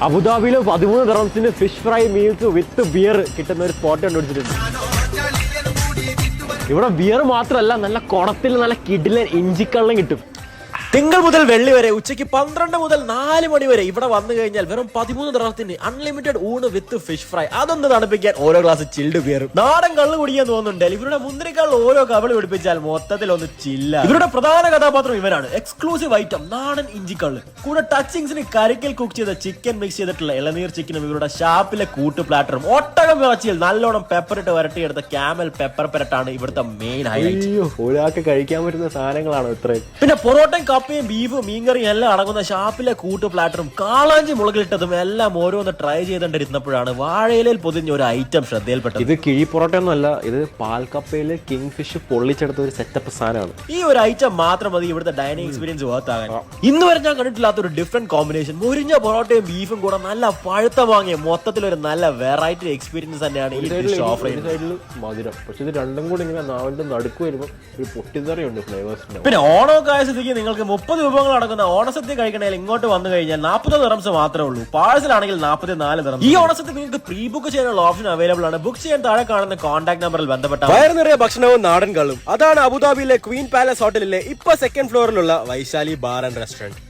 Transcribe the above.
അബുദാബിയിൽ 13 ദിർഹംസിന് fish fry meals വിത്ത് beer കിട്ടുന്ന ഒരു സ്പോട്ട് കണ്ടുപിടിച്ചിട്ടുണ്ട്. ഇവിടെ ബിയർ മാത്രമല്ല, നല്ല കുടത്തിൽ നല്ല കിടിലൻ ഇഞ്ചിക്കള്ളം കിട്ടും. തിങ്കൾ മുതൽ വെള്ളി വരെ ഉച്ചയ്ക്ക് 12 മുതൽ 4 മണി വരെ ഇവിടെ വന്നു കഴിഞ്ഞാൽ വെറും 13 ദിർഹത്തിന് അൺലിമിറ്റഡ് ഊണ് വിത്ത് ഫിഷ് ഫ്രൈ. അതൊന്ന് തണുപ്പിക്കാൻ ഓരോ ഗ്ലാസ് ചിൽഡ് ബിയറും നാടൻ കള്ള് കുടിക്കാൻ തോന്നുന്നുണ്ട്. ഇവരുടെ മുന്തിരിക്കാൾ ഓരോ കവള് പിടിപ്പിച്ചാൽ മൊത്തത്തിൽ ഒന്ന് ചില്ല. ഇവരുടെ പ്രധാന കഥാപാത്രം ഇവരാണ്. എക്സ്ക്ലൂസീവ് ഐറ്റം നാടൻ ഇഞ്ചിക്കള്ള്, കൂടെ ടച്ചിങ്സിന് കറിക്കൽ കുക്ക് ചെയ്ത ചിക്കൻ മിക്സ് ചെയ്തിട്ടുള്ള ഇളനീർ ചിക്കനും ഇവരുടെ ഷാപ്പിലെ കൂട്ട് പ്ലാറ്ററും ഒട്ടകം ഇറച്ചിയിൽ നല്ലോണം പെപ്പർ ഇട്ട് വരട്ടിയെടുത്ത ക്യാമൽ പെപ്പർ പെരട്ടാണ് ഇവിടുത്തെ മെയിൻ ഹൈലൈറ്റ്. ഒരാൾക്ക് കഴിക്കാൻ പറ്റുന്ന സാധനങ്ങളാണ് ഇത്രയും. പിന്നെ പൊറോട്ടയും കപ്പയും ബീഫും മീൻകറിയും എല്ലാം അടങ്ങുന്ന ഷാപ്പിലെ കൂട്ട് പ്ലാറ്ററും കാളാഞ്ചി മുളകിലിട്ടതും എല്ലാം ഓരോന്ന് ട്രൈ ചെയ്തോണ്ടിരുന്നപ്പോഴാണ് വാഴയിലയിൽ പൊതിഞ്ഞ ഒരു ഐറ്റം ശ്രദ്ധയിൽപ്പെട്ടത്. ഇത് കിഴി പൊറോട്ട ഒന്നുമല്ല, ഇത് പാൽക്കപ്പയില് കിങ് ഫിഷ് പൊള്ളിച്ചെടുത്ത ഒരു സെറ്റപ്പ് സാധനമാണ്. ഈ ഒരു ഐറ്റം മാത്രം മതി ഇവിടുത്തെ ഡൈനിങ് എക്സ്പീരിയൻസ് വർത്താകാൻ. ഇന്ന് വരെ ഞാൻ കണ്ടിട്ടില്ലാത്ത ഒരു ഡിഫറെന്റ് കോമ്പിനേഷൻ. മുരിഞ്ഞ പൊറോട്ടയും ബീഫും കൂടെ നല്ല പഴുത്ത വാങ്ങിയ മൊത്തത്തിലൊരു നല്ല വെറൈറ്റി എക്സ്പീരിയൻസ് തന്നെയാണ് ഈ ഡിഷ് ഓഫർ ചെയ്യുന്നത്. മധുരം, പക്ഷെ ഇത് രണ്ടും കൂടി ഇങ്ങനെ നാവിന്റെ നടുക്ക് വരുമ്പോൾ ഒരു പൊട്ടിത്തെറിയുണ്ട് ഫ്ലേവേഴ്സിന്റെ. പിന്നെ ഓണമൊക്കെ ആയ സ്ഥിതിക്ക് നിങ്ങൾക്ക് 30 വിഭവങ്ങൾ അടങ്ങുന്ന ഓണസദ്യ കഴിക്കണമെങ്കിൽ ഇങ്ങോട്ട് വന്നു കഴിഞ്ഞാൽ 40 ദിർഹംസ് മാത്രമേ ഉള്ളൂ. പാഴ്സൽ ആണെങ്കിൽ 44 ദിർഹം. ഈ ഓണസദ്യ നിങ്ങൾക്ക് പ്രീ ബുക്ക് ചെയ്യാനുള്ള ഓപ്ഷൻ അവൈലബിൾ ആണ്. ബുക്ക് ചെയ്യാൻ താഴെ കാണുന്ന കോൺടാക്ട് നമ്പറിൽ ബന്ധപ്പെട്ടാൽ വയറ് നിറയെ ഭക്ഷണവും നാടൻ കള്ളും. അതാണ് അബുദാബിയിലെ ക്വീൻ പാലസ് ഹോട്ടലിലെ ഇപ്പൊ സെക്കൻഡ് ഫ്ലോറിലുള്ള വൈശാലി ബാർ ആൻഡ് റെസ്റ്റോറന്റ്.